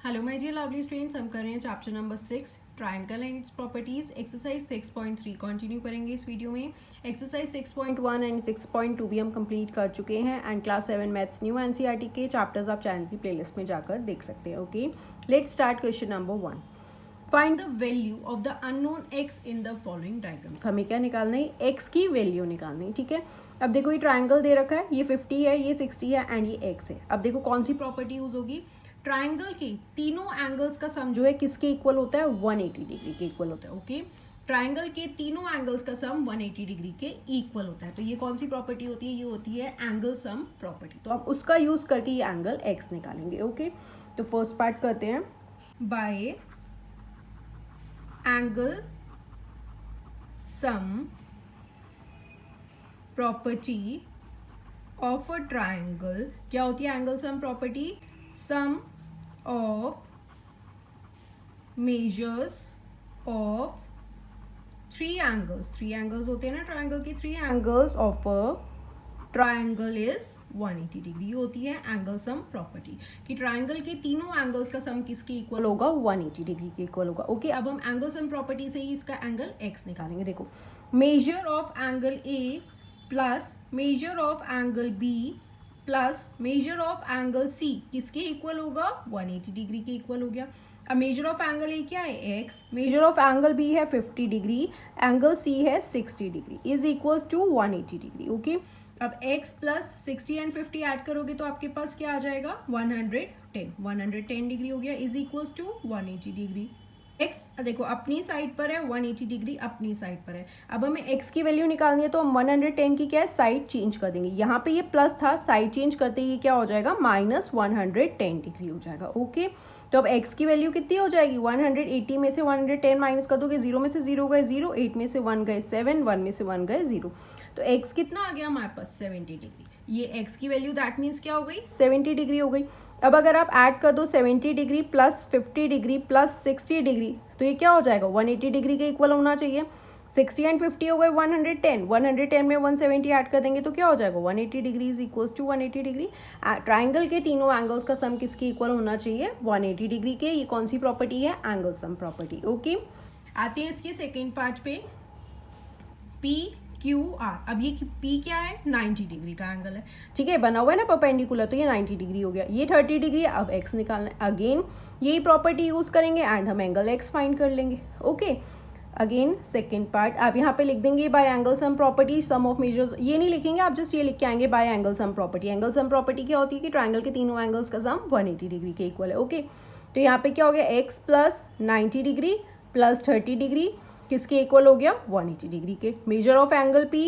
Hello my dear lovely students, हम कर रहे हैं chapter number 6 triangle and its properties. Exercise 6.3 continue करेंगे इस वीडियो में। एक्सरसाइज 6.1 एंड 6.2 भी हम कंप्लीट कर चुके हैं and class 7 maths new NCERT के चैप्टर्स आप चैनल की प्लेलिस्ट में जाकर देख सकते हैं। Okay, let's start question number 1। Find the value of the unknown x in the following diagrams. हमें क्या निकालना है? एक्स की वैल्यू निकालनी है। ठीक है, अब देखो ये ट्राइंगल दे रखा है, ये 50 है, ये 60 है एंड ये एक्स है। अब देखो कौन सी प्रॉपर्टी यूज होगी? ट्राइंगल के तीनों एंगल्स का सम जो है किसके इक्वल होता है? 180 डिग्री के इक्वल होता है। ओके, ट्राइंगल के तीनों एंगल्स का सम 180 डिग्री के इक्वल होता है। तो ये कौन सी प्रॉपर्टी होती है? ये होती है एंगल सम प्रॉपर्टी। तो आप उसका यूज करके ये एंगल एक्स निकालेंगे। ओके, तो फर्स्ट पार्ट करते हैं। By angle sum property of a triangle. क्या होती है angle sum property? Sum of measures of three angles होते हैं ना ट्राइंगल के, three angles of a triangle is 180 degree होती है एंगल सम प्रॉपर्टी। कि ट्राइंगल के तीनों एंगल्स का सम किसके इक्वल होगा? 180 डिग्री के इक्वल होगा। ओके, अब हम एंगल सम प्रॉपर्टी से ही इसका एंगल एक्स निकालेंगे। देखो, measure of angle A plus measure of angle B plus measure of angle C किसके इक्वल होगा? 180 डिग्री के इक्वल हो गया। अब मेजर ऑफ एंगल ए क्या है? X. Measure of angle B है 50 डिग्री, एंगल सी है 60 degree, is equals to 180 degree. Okay, अब x प्लस 60 एंड 50 ऐड करोगे तो आपके पास क्या आ जाएगा? 110 डिग्री हो गया, is equals to 180 degree. x देखो अपनी साइड पर है, 180 डिग्री अपनी साइड पर है। अब हमें x की वैल्यू निकालनी है तो हम 110 की क्या है? साइड चेंज कर देंगे। यहाँ पे ये प्लस था, साइड चेंज करते ही क्या हो जाएगा? माइनस 110 डिग्री हो जाएगा। ओके, तो अब x की वैल्यू कितनी हो जाएगी? 180 में से 110 माइनस कर दोगे, 0 में से 0 गए 0, 8 में से 1 गए 7, 1 में से 1 गए 0। तो x कितना आ गया हमारे पास? 70 डिग्री। ये x की वैल्यू दैट मीन्स क्या हो गई? 70 डिग्री हो गई। अब अगर आप ऐड कर दो 70 degree plus 50 degree plus 60 degree तो ये क्या हो जाएगा? 180 डिग्री के इक्वल होना चाहिए। 60 एंड 50 हो गए 110, 110 में 170 ऐड कर देंगे तो क्या हो जाएगा? 180 degree is equals to 180 degree. Triangle के तीनों एंगल्स का सम किसके इक्वल होना चाहिए? 180 डिग्री के। ये कौन सी प्रॉपर्टी है? Angle sum property. ओके, आते हैं इसके सेकेंड पार्ट पे। P Q R. अब ये P क्या है? 90 डिग्री का एंगल है। ठीक है, बना हुआ है ना परपेंडिकुलर, तो ये 90 डिग्री हो गया, ये 30 डिग्री। अब x निकालना है। अगेन यही प्रॉपर्टी यूज करेंगे एंड हम एंगल x फाइंड कर लेंगे। ओके, अगेन सेकेंड पार्ट आप यहाँ पे लिख देंगे by angle sum property sum of measures. ये नहीं लिखेंगे आप, जस्ट ये लिख के आएंगे by angle sum property. Angle sum property क्या होती है? कि ट्राइंगल के तीनों एंगल्स का सम 180 डिग्री के इक्वल है। ओके, तो यहाँ पे क्या हो गया? x plus 90 degree plus 30 degree किसके इक्वल हो गया? 180 डिग्री के। Measure of angle P,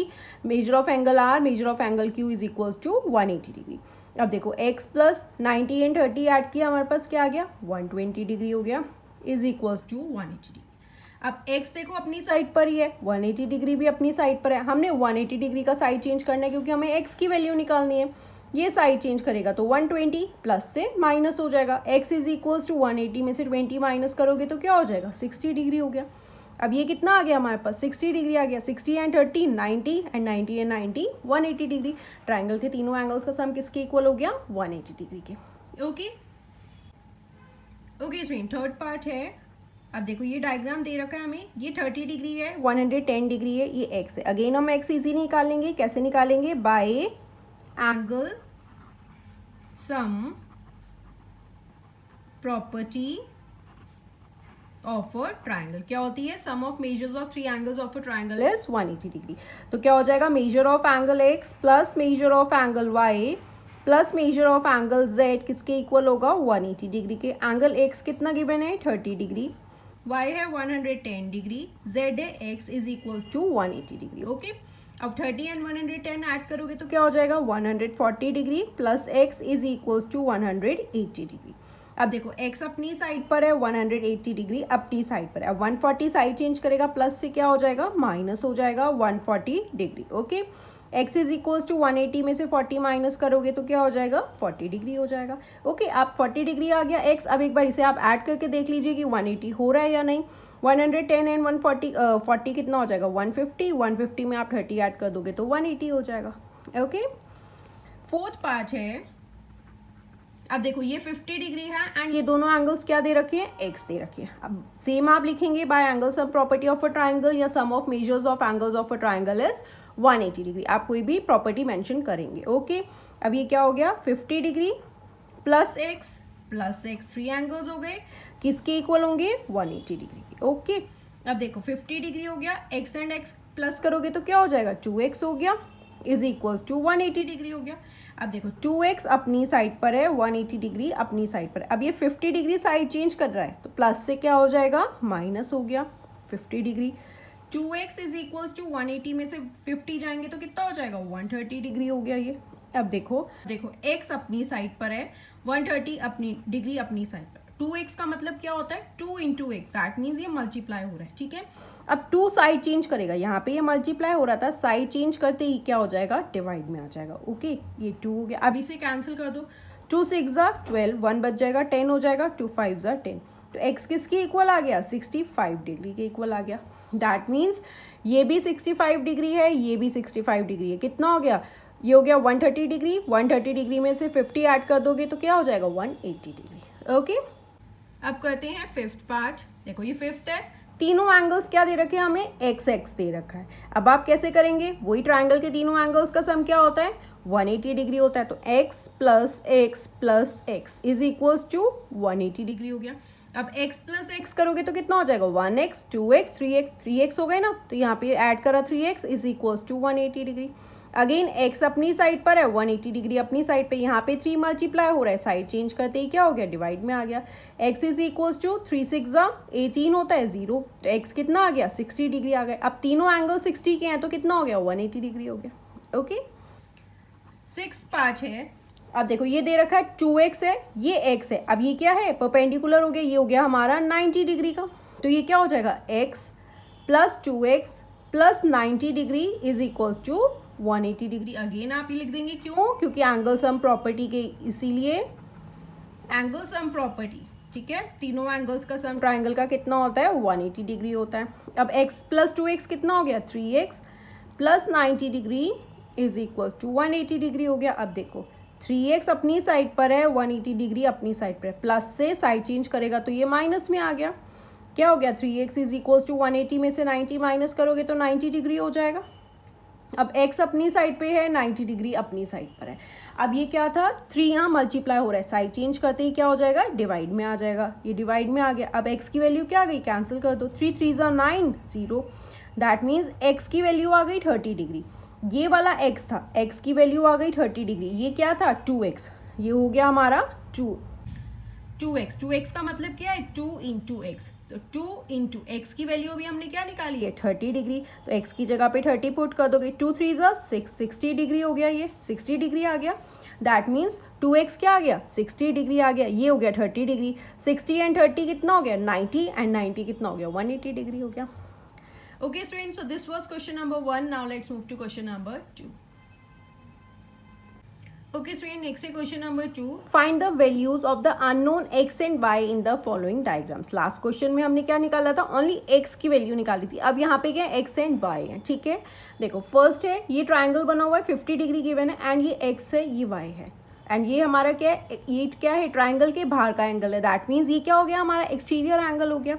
measure of angle R, measure of angle Q is equals to 180 degree. अब देखो x प्लस 90 एंड 30 ऐड किया, हमारे पास क्या आ गया? 120 डिग्री हो गया, इज इक्वल्स टू 180 डिग्री। अब x देखो अपनी साइड पर ही है, 180 डिग्री भी अपनी साइड पर है। हमने 180 डिग्री का साइड चेंज करना है क्योंकि हमें x की वैल्यू निकालनी है। ये साइड चेंज करेगा तो 120 प्लस से माइनस हो जाएगा। x इज इक्वल्स टू 180 में से 20 माइनस करोगे तो क्या हो जाएगा? 60 डिग्री हो गया। अब ये कितना आ गया हमारे पास? 60 डिग्री आ गया। 60 and 30 90 and 90 and 90 180 degree. Triangle के तीनों एंगल्स का सम किसके इक्वल हो गया? 180 डिग्री के। Okay okay student, third part है। अब देखो ये डायग्राम दे रखा है हमें, ये 30 डिग्री है, 110 डिग्री है, ये एक्स है। अगेन हम एक्स इजी निकालेंगे। कैसे निकालेंगे? By angle sum property of a triangle. क्या होती है? Sum of measures of three angles of a triangle is 180 degree. तो क्या हो जाएगा? Measure of angle x plus measure of angle y plus measure of angle z किसके equal होगा? 180 degree के। एंगल x कितना गिवन है? 30 डिग्री, y है 110 डिग्री, z है x is equals to 180 degree. Okay, अब 30 एंड 110 ऐड करोगे तो क्या हो जाएगा? 140 degree plus x is equals to 180 degree. अब देखो x अपनी साइड पर है, 180 डिग्री अपनी साइड पर है। अब 140 साइड चेंज करेगा, प्लस से क्या हो जाएगा? माइनस हो जाएगा 140 degree. Okay, x is equals to 180 में से 40 माइनस करोगे तो क्या हो जाएगा? 40 डिग्री हो जाएगा। ओके, अब 40 डिग्री आ गया x। अब एक बार इसे आप ऐड करके देख लीजिए कि 180 हो रहा है या नहीं। 110 एंड 140 40 कितना हो जाएगा? 150। 150 में आप 30 ऐड कर दोगे तो 180 हो जाएगा। ओके, फोर्थ पार्ट है अब देखो ये 50 डिग्री है एंड ये दोनों एंगल्स क्या दे रखे हैं, एक्स दे रखे हैं. अब सेम आप लिखेंगे by angle sum property of a triangle या sum of measures of angles of a triangle is 180 degree. आप कोई भी प्रॉपर्टी मेंशन करेंगे. ओके अब ये क्या हो गया, 50 डिग्री प्लस एक्स 3 एंगल्स हो गए, किसके इक्वल होंगे, 180 डिग्री के. ओके अब देखो 50 डिग्री हो गया, एक्स एंड एक्स प्लस करोगे तो क्या हो जाएगा, 2x हो गया इज इक्वल्स टू 180 डिग्री हो गया. अब देखो 2x अपनी साइड पर है, 180 डिग्री अपनी साइड पर है. अब ये 50 डिग्री साइड चेंज कर रहा है तो प्लस से क्या हो जाएगा, माइनस हो गया 50 degree. 2x is equals to 180 में से 50 जाएंगे तो कितना हो जाएगा, 130 डिग्री हो गया ये. अब देखो x अपनी साइड पर है, 130 अपनी डिग्री अपनी साइड पर. 2x का मतलब क्या होता है, 2 इंटू एक्स, दैट मीन्स ये मल्टीप्लाई हो रहा है. ठीक है अब 2 साइड चेंज करेगा, यहाँ पे ये मल्टीप्लाई हो रहा था, साइड चेंज करते ही क्या हो जाएगा, डिवाइड में आ जाएगा. ओके ये 2 हो गया. अब इसे कैंसिल कर दो, 2 6 12, 1 बच जाएगा, 10 हो जाएगा, 2 5 10. तो x किसके इक्वल आ गया, 65 डिग्री के इक्वल आ गया. दैट मीन्स ये भी 65 डिग्री है, ये भी 65 डिग्री है. कितना हो गया, ये हो गया 130 डिग्री. 130 डिग्री में से 50 ऐड कर दोगे तो क्या हो जाएगा, 180 डिग्री. ओके अब करते हैं फिफ्थ पार्ट. देखो ये फिफ्थ है, तीनों एंगल्स क्या दे रखे हैं हमें, एक्स एक्स दे रखा है. अब आप कैसे करेंगे, वही ट्राइंगल के तीनों एंगल्स का सम क्या होता है, 180 डिग्री होता है. तो x plus x plus x is equals to 180 degree हो गया. अब x प्लस एक्स करोगे तो कितना हो जाएगा, 1x 2x 3x 3x हो गए ना, तो यहाँ पे ऐड करा 3x is equals to 180 degree. Again x अपनी साइड पर है, 180 डिग्री अपनी साइड पे, यहाँ पे 3 मल्टीप्लाई हो रहा है, साइड चेंज करते ही क्या हो गया, डिवाइड में आ गया. x इज इक्वल्स टू 3 6 18 होता है 0, तो x कितना आ गया, 60 डिग्री आ गया. अब तीनों एंगल 60 के हैं तो कितना हो गया, 180 डिग्री हो गया. ओके सिक्स्थ पार्ट है. अब देखो ये दे रखा है 2x है, ये x है. अब ये क्या है, परपेंडिकुलर हो गया, ये हो गया हमारा 90 डिग्री का. तो ये क्या हो जाएगा, x plus 2x plus 90 degree is equals to 180 degree. Again आप ये लिख देंगे, क्यों, क्योंकि एंगल सम प्रॉपर्टी के, इसीलिए एंगल सम प्रॉपर्टी. ठीक है तीनों एंगल्स का सम ट्राइंगल का कितना होता है, 180 डिग्री होता है. अब x प्लस 2x कितना हो गया, 3x plus 90 degree is equals to 180 degree हो गया. अब देखो 3x अपनी साइड पर है, 180 डिग्री अपनी साइड पर है, प्लस से साइड चेंज करेगा तो ये माइनस में आ गया. क्या हो गया, 3x इज इक्वल्स टू 180 में से 90 माइनस करोगे तो 90 डिग्री हो जाएगा. अब x अपनी साइड पे है, 90 डिग्री अपनी साइड पर है. अब ये क्या था, 3 यहाँ मल्टीप्लाई हो रहा है, साइड चेंज करते ही क्या हो जाएगा, डिवाइड में आ जाएगा. ये डिवाइड में आ गया. अब x की वैल्यू क्या आ गई, कैंसिल कर दो, 3 3 9 0. दैट मीन्स x की वैल्यू आ गई 30 डिग्री. ये वाला x था, x की वैल्यू आ गई 30 डिग्री. ये क्या था, 2x, ये हो गया हमारा 2x का मतलब क्या है, 2 इंटू एक्स. तो 2 इंटू एक्स की वैल्यू भी हमने क्या निकाली है, 30 डिग्री. तो x की जगह पे 30 पुट कर दोगे, 2 3 6 60 डिग्री हो गया, ये 60 डिग्री आ गया. दैट मीन्स 2x क्या आ गया, 60 डिग्री आ गया. ये हो गया 30 डिग्री. 60 एंड 30 कितना हो गया, 90 एंड 90 कितना हो गया, 180 डिग्री हो गया. Okay students, so this was question number 1. Now let's move to question number 2. Okay, student, next is question number 2. Find the values of the unknown x and y in the following diagrams. Last question में हमने क्या निकाला था, only x की value निकाली थी. अब यहाँ पे क्या है, x and y है. ठीक है देखो फर्स्ट है, ये ट्राइंगल बना हुआ है, 50 डिग्री गिवन है एंड ये x है, ये y है एंड ये हमारा क्या है, ये क्या है, ट्राइंगल के बाहर का एंगल है. दैट मीन्स ये क्या हो गया, हमारा एक्सटीरियर एंगल हो गया.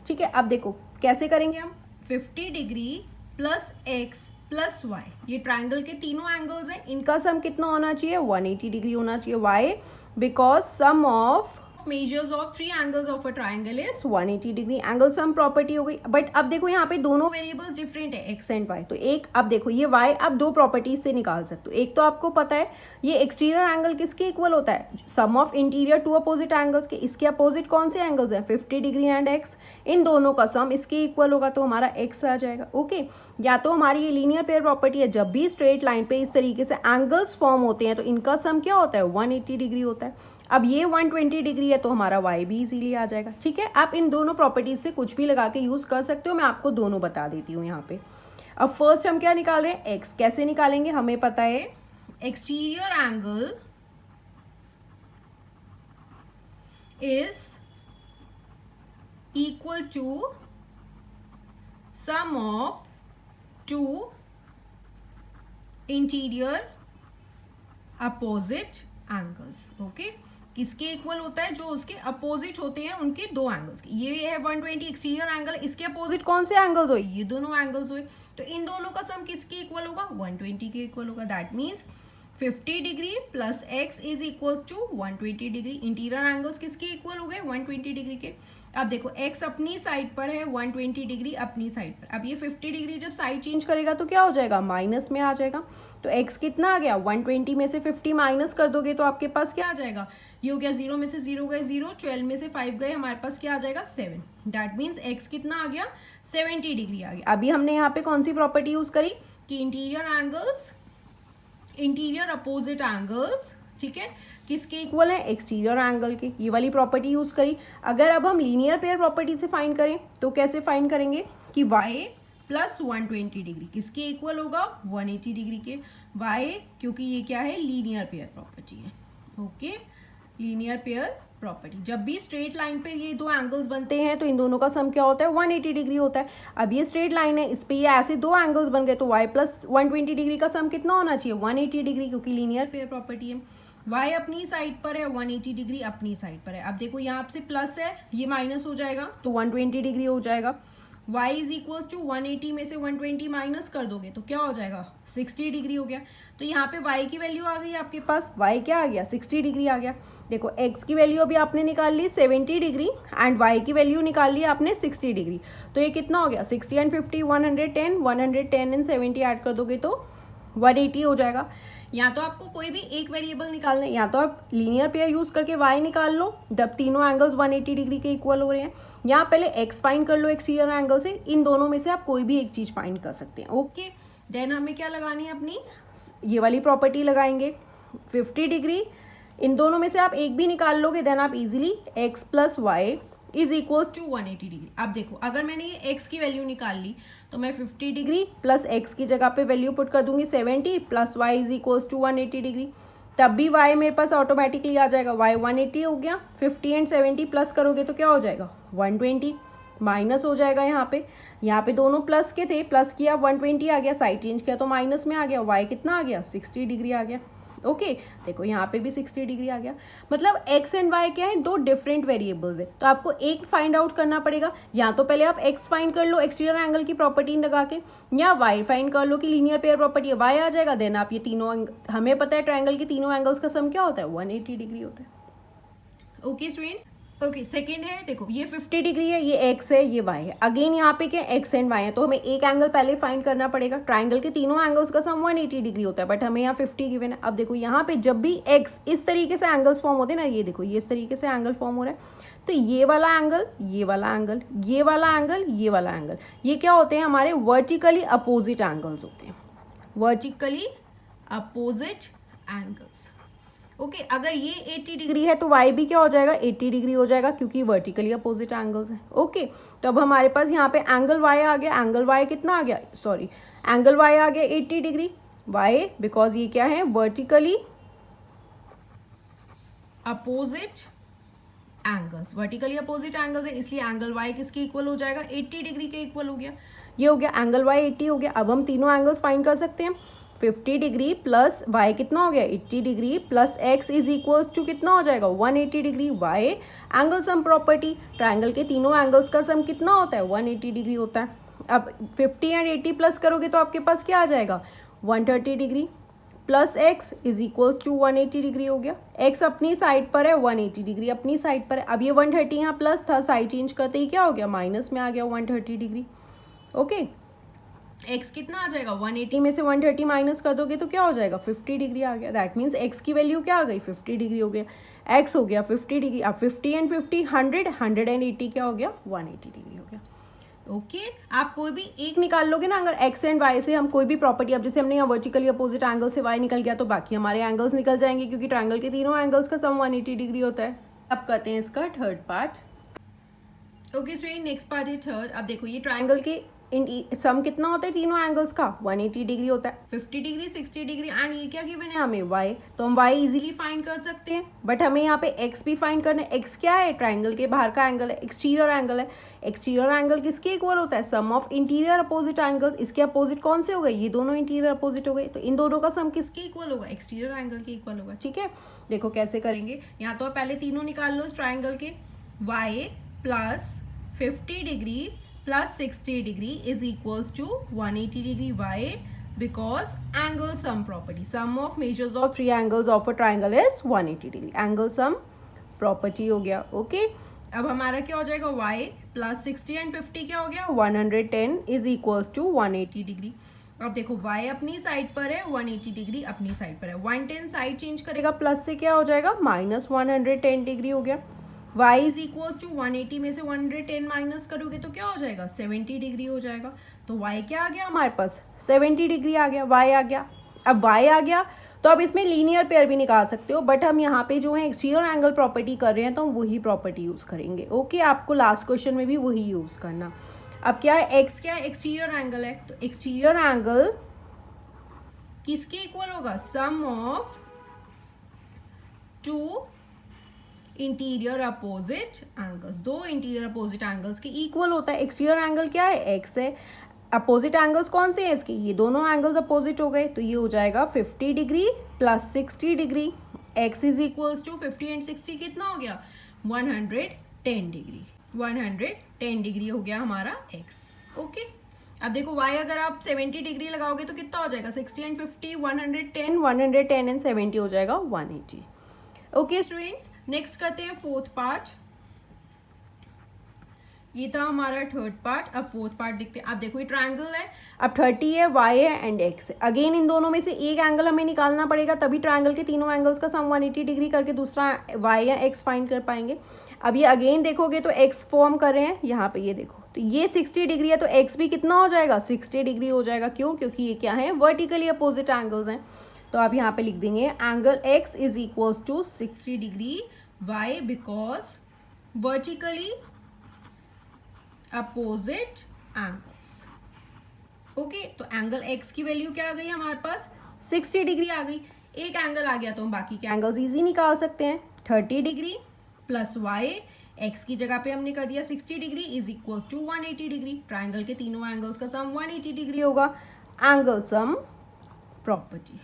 ठीक है अब देखो कैसे करेंगे हम, 50 degree plus x plus y, ये ट्राइंगल के तीनों एंगल्स हैं, इनका सम कितना होना चाहिए, 180 डिग्री होना चाहिए. Why, because sum of measures of 3 angles of a triangle is 180 degree. Angle sum property हो गई. बट अब देखो यहाँ पे दोनों वेरिएबल्स डिफरेंट है, एक्स एंड वाई. तो एक अब देखो ये वाई आप दो प्रॉपर्टीज से निकाल सकते हो. एक तो आपको पता है ये एक्सटीरियर एंगल किसके इक्वल होता है, sum of interior two opposite angles के. इसके अपोजिट कौन से एंगल्स हैं, 50 डिग्री एंड एक्स. इन दोनों का सम इसके इक्वल होगा तो हमारा एक्स आ जाएगा. ओके या तो हमारी ये लीनियर पेयर प्रॉपर्टी है, जब भी स्ट्रेट लाइन पे इस तरीके से एंगल्स फॉर्म होते हैं तो इनका सम क्या होता है, 180 डिग्री होता है. अब ये 120 डिग्री है तो हमारा y भी इजीली आ जाएगा. ठीक है आप इन दोनों प्रॉपर्टीज से कुछ भी लगा के यूज कर सकते हो. मैं आपको दोनों बता देती हूँ यहाँ पे. अब फर्स्ट हम क्या निकाल रहे हैं, x. कैसे निकालेंगे, हमें पता है exterior angle is equal to sum of 2 interior opposite angles. Okay किसके इक्वल होता है? जो उसके अपोजिट होते हैं उनके दो एंगल्स के। ये है 120 एक्सटीरियर एंगल, इसके अपोजिट कौन से एंगल्स हुए? ये दोनों एंगल्स हुए। तो इन दोनों का सम किसके इक्वल होगा? 120 के इक्वल होगा। That means 50 degree plus x is equal to 120 degree. Interior angles किसके इक्वल हो गए? 120 डिग्री के। अब देखो x अपनी साइड पर है, 120 डिग्री अपनी साइड पर। अब ये 50 डिग्री जब साइड चेंज करेगा तो क्या हो जाएगा? माइनस में आ जाएगा। तो x कितना आ गया? 120 में से 50 माइनस कर दोगे तो आपके पास क्या आ जाएगा? ये हो गया 0 में से 0 गए 0, 12 में से 5 गए, हमारे पास क्या आ जाएगा? 7। दैट मीन्स x कितना आ गया? 70 डिग्री आ गया। अभी हमने यहाँ पे कौन सी प्रॉपर्टी यूज करी कि इंटीरियर अपोजिट एंगल्स, ठीक है, किसके इक्वल है? एक्सटीरियर एंगल के। ये वाली प्रॉपर्टी यूज करी। अगर अब हम लीनियर पेयर प्रॉपर्टी से फाइंड करें तो कैसे फाइंड करेंगे कि y प्लस 120 डिग्री किसके इक्वल होगा? 180 डिग्री के। y क्योंकि ये क्या है? लीनियर पेयर प्रॉपर्टी है। Okay, linear pair property. जब भी स्ट्रेट लाइन पे ये दो एंगल्स बनते हैं तो इन दोनों का सम क्या होता है? 180 डिग्री होता है। अब ये स्ट्रेट लाइन है, इस पे ये ऐसे दो एंगल्स बन गए तो y प्लस 120 डिग्री का सम कितना होना चाहिए? 180 डिग्री, क्योंकि लीनियर पेयर प्रॉपर्टी है। y अपनी साइड पर है, 180 डिग्री अपनी साइड पर है। अब देखो यहाँ से प्लस है, ये माइनस हो जाएगा तो 120 डिग्री हो जाएगा। y इज इक्वल टू 180 में से 120 माइनस कर दोगे तो क्या हो जाएगा? 60 डिग्री हो गया। तो यहाँ पे y की वैल्यू आ गई आपके पास। y क्या आ गया? 60 डिग्री आ गया। देखो x की वैल्यू अभी आपने निकाल ली 70 डिग्री एंड y की वैल्यू निकाल ली आपने 60 डिग्री। तो ये कितना हो गया? 60 एंड 50 110, 110 एंड 70 ऐड कर दोगे तो 180 हो जाएगा। या तो आपको कोई भी एक वेरिएबल निकालना है, या तो आप लीनियर पेयर यूज करके y निकाल लो जब तीनों एंगल्स 180 डिग्री के इक्वल हो रहे हैं, या पहले x फाइंड कर लो एक्सटीरियर एंगल से। इन दोनों में से आप कोई भी एक चीज फाइंड कर सकते हैं। ओके, देन हमें क्या लगानी है? अपनी ये वाली प्रॉपर्टी लगाएंगे 50 डिग्री। इन दोनों में से आप एक भी निकाल लोगे देन आप easily x plus y is equal to 180 degree. अब देखो अगर मैंने ये x की वैल्यू निकाल ली तो मैं 50 डिग्री प्लस x की जगह पे वैल्यू पुट कर दूंगी 70 plus y is equal to 180 degree. तब भी y मेरे पास ऑटोमेटिकली आ जाएगा। y 180 हो गया, 50 एंड 70 प्लस करोगे तो क्या हो जाएगा? 120 माइनस हो जाएगा। यहाँ पे दोनों प्लस के थे, प्लस किया 120 आ गया, साइड चेंज किया तो माइनस में आ गया। y कितना आ गया? 60 डिग्री आ गया। ओके, देखो यहाँ पे भी 60 डिग्री आ गया। मतलब x एंड y क्या है? दो डिफरेंट वेरिएबल्स है, तो आपको एक फाइंड आउट करना पड़ेगा। या तो पहले आप x फाइंड कर लो एक्सटीरियर एंगल की प्रॉपर्टी लगा के, या y फाइंड कर लो कि लीनियर पेयर प्रॉपर्टी है, y आ जाएगा। देन आप ये तीनों, हमें पता है ट्रायंगल के तीनों एंगल्स का सम क्या होता है? 180 डिग्री होता है। ओके स्टूडेंट्स, ओके सेकेंड है, देखो ये 50 डिग्री है, ये x है, ये y है। अगेन यहाँ पे क्या x एंड y है, तो हमें एक एंगल पहले फाइंड करना पड़ेगा। ट्राइंगल के तीनों एंगल्स का सम 180 डिग्री होता है, बट हमें यहाँ 50 गिवन है। अब देखो यहाँ पे जब भी x इस तरीके से एंगल्स फॉर्म होते हैं ना, ये देखो ये इस तरीके से एंगल फॉर्म हो रहा है, तो ये वाला एंगल, ये वाला एंगल, ये वाला एंगल, ये वाला एंगल, ये क्या होते हैं? हमारे वर्टिकली अपोजिट एंगल्स होते हैं। Vertically opposite angles. ओके, अगर ये 80 डिग्री है तो y भी क्या हो जाएगा? 80 डिग्री हो जाएगा, क्योंकि वर्टिकली अपोजिट एंगल्स हैं। ओके, तो अब हमारे पास यहाँ पे एंगल y आ गया। एंगल y कितना आ गया? सॉरी, एंगल y आ गया 80 डिग्री। y बिकॉज ये क्या है? Vertically opposite angles, vertically opposite angles है, इसलिए एंगल y किसके इक्वल हो जाएगा? 80 डिग्री के इक्वल हो गया। ये हो गया एंगल y 80 हो गया। अब हम तीनों एंगल्स फाइंड कर सकते हैं। 50 डिग्री प्लस y कितना हो गया? 80 degree plus x is equal to कितना हो जाएगा? 180 degree. y angle sum property, triangle के तीनों एंगल्स का सम कितना होता है? 180 डिग्री होता है। अब 50 एंड 80 प्लस करोगे तो आपके पास क्या आ जाएगा? 130 degree plus x is equal to 180 degree हो गया। x अपनी साइड पर है, 180 डिग्री अपनी साइड पर है। अब ये 130 यहाँ प्लस था, साइड चेंज करते ही क्या हो गया? माइनस में आ गया 130 डिग्री। ओके, x कितना आ जाएगा? 180 में से 130 माइनस कर दोगे तो क्या हो जाएगा? 50 डिग्री आ गया। दैट मीन्स x की वैल्यू क्या आ गई? 50 डिग्री हो गया। x हो गया 50 डिग्री। अब 50 एंड 50 100, 100 एंड 80 क्या हो गया? 180 डिग्री हो गया। ओके, आप कोई भी एक निकाल लोगे ना, अगर x एंड y से हम कोई भी प्रॉपर्टी, अब जैसे हमने यहाँ वर्टिकली अपोजिट एंगल से y निकल गया तो बाकी हमारे एंगल्स निकल जाएंगे, क्योंकि ट्राइंगल के तीनों एंगल्स का सम 180 डिग्री होता है। अब करते हैं इसका third part. Okay student, next part है थर्ड। अब देखो ये ट्राइंगल के सम कितना होता है तीनों एंगल्स का 180 डिग्री होता है, 50 डिग्री, 60 डिग्री एंड ये क्या गिवन है हमें y, तो हम y इजीली फाइंड कर सकते हैं, बट हमें यहाँ पे x भी फाइंड करना है। x क्या है, ट्राइंगल के बाहर का एंगल है, एक्सटीरियर एंगल है। एक्सटीरियर एंगल किसके इक्वल होता है, sum of interior opposite angles. इसके अपोजिट कौन से हो गए, ये दोनों इंटीरियर अपोजिट हो गए, तो इन दोनों का सम किसके इक्वल होगा, एक्सटीरियर एंगल के इक्वल होगा। ठीक है, देखो कैसे करेंगे, यहाँ तो पहले तीनों निकाल लो ट्राइंगल के, y plus 50 degree plus 60 degree is equals to 180 degree. Why? Because angle sum property. Sum of measures of three angles of a triangle is 180 degree. Angle sum property हो गया. Okay. अब हमारा क्या हो जाएगा, y plus 60 and 50 क्या हो गया, 110 is equals to 180 degree. अब देखो y अपनी साइड पर है, 180 डिग्री अपनी साइड पर है, 110 साइड चेंज करेगा, प्लस से क्या हो जाएगा माइनस 110 डिग्री हो गया। y इज इक्वल टू 180 में से 110 माइनस करोगे तो क्या हो जाएगा 70 डिग्री हो जाएगा। तो y क्या आ गया हमारे पास 70 डिग्री आ गया, y आ गया। अब y आ गया तो अब इसमें लीनियर पेयर भी निकाल सकते हो, बट हम यहाँ पे जो है एक्सटीरियर एंगल प्रॉपर्टी कर रहे हैं तो हम वही प्रॉपर्टी यूज़ करेंगे। ओके, आपको लास्ट क्वेश्चन में भी वही यूज़ करना। अब क्या है, x क्या है, एक्सटीरियर एंगल है, तो एक्सटीरियर एंगल किसके इक्वल होगा, sum of two interior opposite angles, दो इंटीरियर अपोजिट एंगल्स के इक्वल होता है। एक्सटीरियर एंगल क्या है, x है, अपोजिट एंगल्स कौन से हैं इसके, ये दोनों एंगल्स अपोजिट हो गए, तो ये हो जाएगा 50 degree plus 60 degree. x is equals to 50 and 60 कितना हो गया 110 डिग्री, 110 डिग्री हो गया हमारा x। ओके, अब देखो y अगर आप 70 डिग्री लगाओगे तो कितना हो जाएगा 60 एंड 50 110, 110 एंड 70 हो जाएगा 180। ओके स्टूडेंट्स, नेक्स्ट करते हैं फोर्थ पार्ट। ये था हमारा थर्ड पार्ट, अब फोर्थ पार्ट देखते हैं। अब देखो ये ट्रायंगल है, अब 30 है, y है एंड x है। अगेन इन दोनों में से एक एंगल हमें निकालना पड़ेगा, तभी ट्रायंगल के तीनों एंगल्स का सम 180 डिग्री करके दूसरा y या x फाइंड कर पाएंगे। अब ये अगेन देखोगे तो x फॉर्म कर रहे हैं यहाँ पे, ये देखो तो ये 60 डिग्री है तो x भी कितना हो जाएगा 60 डिग्री हो जाएगा। क्यों, क्योंकि ये क्या है वर्टिकली अपोजिट एंगल्स हैं। तो आप यहाँ पे लिख देंगे angle x is equals to 60 degree, why because vertically opposite angles. Okay, तो एंगल x की वैल्यू क्या आ गई हमारे पास 60 डिग्री आ गई। एक एंगल आ गया तो हम बाकी के एंगल्स इजी निकाल सकते हैं। 30 डिग्री प्लस y, x की जगह पे हमने कर दिया 60 degree is equals to 180 degree. Triangle के तीनों एंगल्स का सम 180 डिग्री होगा, एंगल सम प्रॉपर्टी।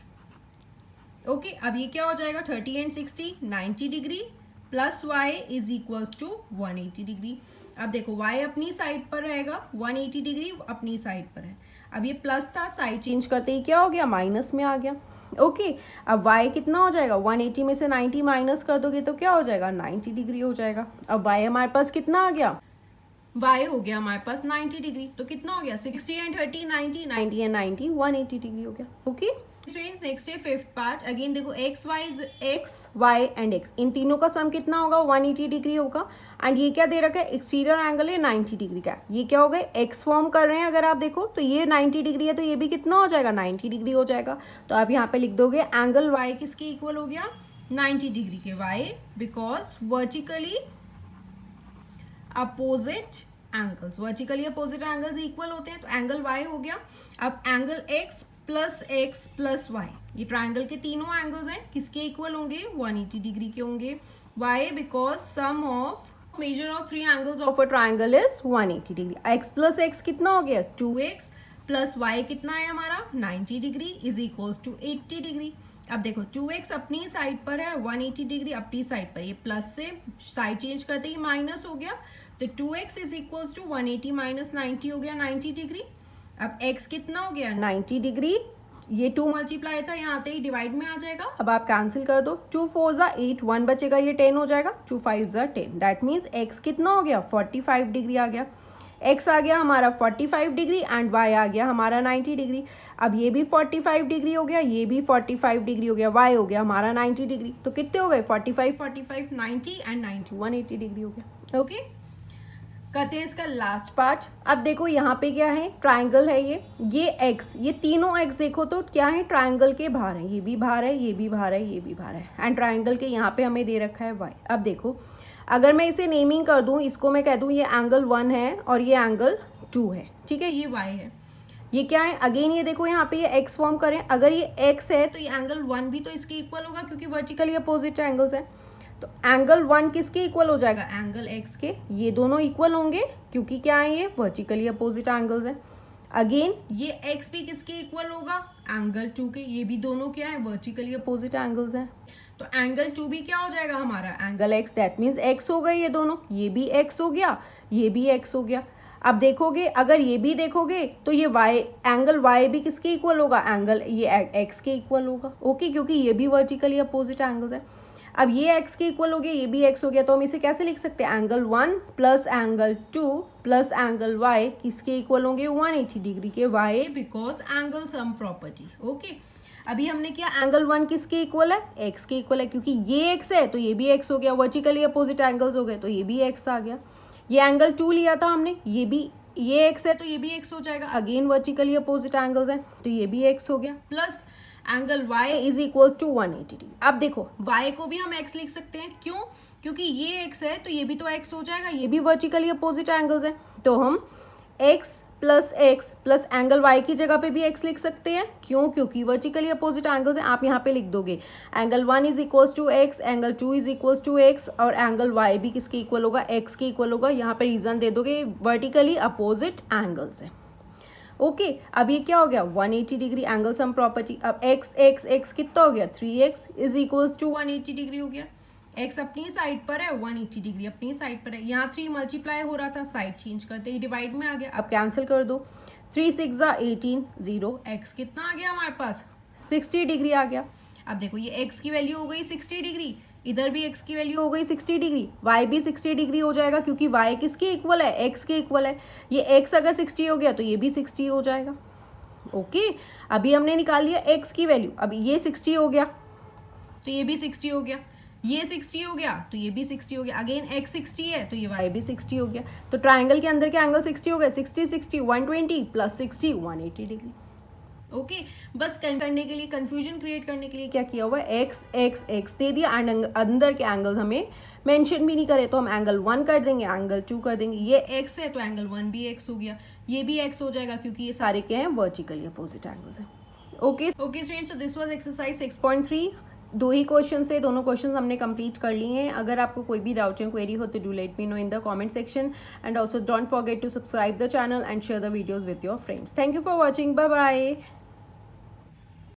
ओके, अब ये क्या हो जाएगा 30 and 60 90 degree plus y is equals to 180 degree. अब देखो y अपनी साइड पर रहेगा, 180 डिग्री अपनी साइड पर है। अब ये प्लस था, साइड चेंज करते ही क्या हो गया माइनस में आ गया। ओके, अब y कितना हो जाएगा 180 में से 90 माइनस कर दोगे तो क्या हो जाएगा 90 डिग्री हो जाएगा। अब y हमारे पास कितना आ गया, y हो गया हमारे पास 90 डिग्री, तो कितना हो गया 60 एंड 30 90, 90 एंड 90 180 डिग्री हो गया। ओके स्टूडेंट्स, नेक्स्ट है फिफ्थ पार्ट। अगेन देखो x y एंड x, इन तीनों का सम कितना होगा 180 डिग्री होगा। एंड ये क्या दे रखा है, एक्सटीरियर एंगल है 90 डिग्री का। ये क्या हो गए x फॉर्म कर रहे हैं, अगर आप देखो तो ये 90 डिग्री है तो ये भी कितना हो जाएगा 90 डिग्री हो जाएगा। तो आप यहाँ पे लिख दोगे एंगल y किसके इक्वल हो गया 90 डिग्री के, y because vertically opposite angles, vertically opposite angles equal होते हैं, तो एंगल y हो गया। अब एंगल x प्लस y, ये ट्राइंगल के तीनों एंगल्स हैं, किसके इक्वल होंगे 180 डिग्री के होंगे। y because sum of measure of three angles of a triangle is 180 degree. x plus x कितना हो गया 2x प्लस y कितना है हमारा 90 degree is equals to 80 degree. अब देखो 2x अपनी साइड पर है, 180 डिग्री अपनी साइड पर, ये प्लस से साइड चेंज करते ही माइनस हो गया, तो 2x is equals to 180 minus 90 हो गया 90 डिग्री। अब x कितना हो गया 90 डिग्री, ये 2 मल्टीप्लाई था, यहाँ आते ही डिवाइड में आ जाएगा। अब आप कैंसिल कर दो, 2 4 ज़ा 8, 1 बचेगा, ये 10 हो जाएगा, 2 5 ज़ा 10। दैट मीन्स x कितना हो गया 45 डिग्री आ गया। x आ गया हमारा 45 डिग्री एंड y आ गया हमारा 90 डिग्री। अब ये भी 45 डिग्री हो गया, ये भी 45 डिग्री हो गया, y हो गया हमारा 90 डिग्री। तो कितने हो गए 45 45 90 एंड 90 180 डिग्री हो गया। ओके, करते हैं इसका लास्ट पार्ट। अब देखो यहाँ पे क्या है, ट्राइंगल है ये x, ये तीनों x देखो तो क्या है ट्राइंगल के बाहर है, ये भी बाहर है, ये भी बाहर है, ये भी बाहर है, एंड ट्राइंगल के यहाँ पे हमें दे रखा है y। अब देखो अगर मैं इसे नेमिंग कर दूं, इसको मैं कह दूं ये एंगल 1 है और ये एंगल 2 है, ठीक है, ये y है, ये क्या है, अगेन ये देखो यहाँ पे ये x फॉर्म करें, अगर ये x है तो ये एंगल 1 भी तो इसके इक्वल होगा क्योंकि वर्टिकली अपोजिट एंगल्स है। तो एंगल 1 किसके इक्वल हो जाएगा, एंगल x के, ये दोनों इक्वल होंगे क्योंकि क्या है, ये वर्टिकली अपोजिट एंगल्स है। अगेन ये x भी किसके इक्वल होगा, एंगल 2 के, ये भी दोनों क्या है, वर्टिकली अपोजिट एंगल्स हैं। तो एंगल 2 भी क्या हो जाएगा हमारा, angle x, that means x हो गए ये दोनों, ये भी x हो गया, ये भी x हो गया। अब देखोगे, अगर ये भी देखोगे तो ये y, एंगल y भी किसके इक्वल होगा, एंगल ये x के इक्वल होगा, ओके, क्योंकि ये भी वर्टिकली अपोजिट एंगल्स है। अब ये x के इक्वल हो गया, ये भी x हो गया, तो हम इसे कैसे लिख सकते हैं, angle 1 plus angle 2 plus angle y किसके इक्वल होंगे, 180 डिग्री के, y because angle sum property, okay. अभी हमने किया एंगल 1 किसके इक्वल है, x के इक्वल है, क्योंकि ये x है तो ये भी x हो गया, वर्टिकली अपोजिट एंगल्स हो गए तो ये भी x आ गया। ये एंगल 2 लिया था हमने, ये भी, ये x है तो ये भी x हो जाएगा, अगेन वर्टिकली अपोजिट एंगल्स हैं तो ये भी x हो गया, plus angle y is equal to 180 degree. अब देखो y को भी हम x लिख सकते हैं, क्यों, क्योंकि ये x है तो ये भी तो x हो जाएगा, ये भी वर्टिकली अपोजिट एंगल्स हैं, तो हम x प्लस एंगल y की जगह पे भी x लिख सकते हैं, क्यों, क्योंकि वर्टिकली अपोजिट एंगल्स हैं। आप यहाँ पे लिख दोगे angle 1 is equals to x, angle 2 is equals to x, और एंगल y भी किसके इक्वल होगा, x के इक्वल होगा। यहाँ पे रीजन दे दोगे, वर्टिकली अपोजिट एंगल्स है, ओके। अब ये क्या हो गया, 180 डिग्री, एंगल सम प्रॉपर्टी। अब x कितना हो गया, 3x is equals to 180 degree हो गया, x अपनी साइड पर है, 180 डिग्री अपनी साइड पर है, यहाँ 3 मल्टीप्लाई हो रहा था, साइड चेंज करते ही डिवाइड में आ गया, अब कैंसिल कर दो, 3 6 18 0, x कितना आ गया हमारे पास, 60 डिग्री आ गया। अब देखो ये x की वैल्यू हो गई 60 डिग्री, इधर भी x की वैल्यू हो गई 60 डिग्री, y भी 60 डिग्री हो जाएगा क्योंकि y किसके इक्वल है, x के इक्वल है। ये x अगर 60 हो गया तो ये भी 60 हो जाएगा, ओके। अभी हमने निकाल लिया x की वैल्यू, अब ये 60 हो गया तो ये भी 60 हो गया, ये 60 हो गया तो ये भी 60 हो गया, अगेन x 60 है तो ये y भी 60 हो गया। तो ट्राइंगल के अंदर के एंगल 60 हो गए, 60 60 120 प्लस 60 180 डिग्री, ओके। बस करने के लिए, कंफ्यूजन क्रिएट करने के लिए क्या किया हुआ है, x दे दिया एंड अंदर के एंगल्स हमें मेंशन भी नहीं करे, तो हम एंगल 1 कर देंगे, एंगल 2 कर देंगे। ये x है तो एंगल 1 भी x हो गया, ये भी x हो जाएगा क्योंकि ये सारे क्या हैं, वर्टिकली अपोजिट एंगल्स हैं, okay students. So this was exercise 6.3। 2 he question से, दोनों क्वेश्चन हमने कंप्लीट कर लिए हैं। अगर आपको कोई भी डाउट या क्वेरी हो तो do let me know in the comment section, and also don't forget to subscribe the channel and share the videos with your friends. Thank you for watching, bye bye.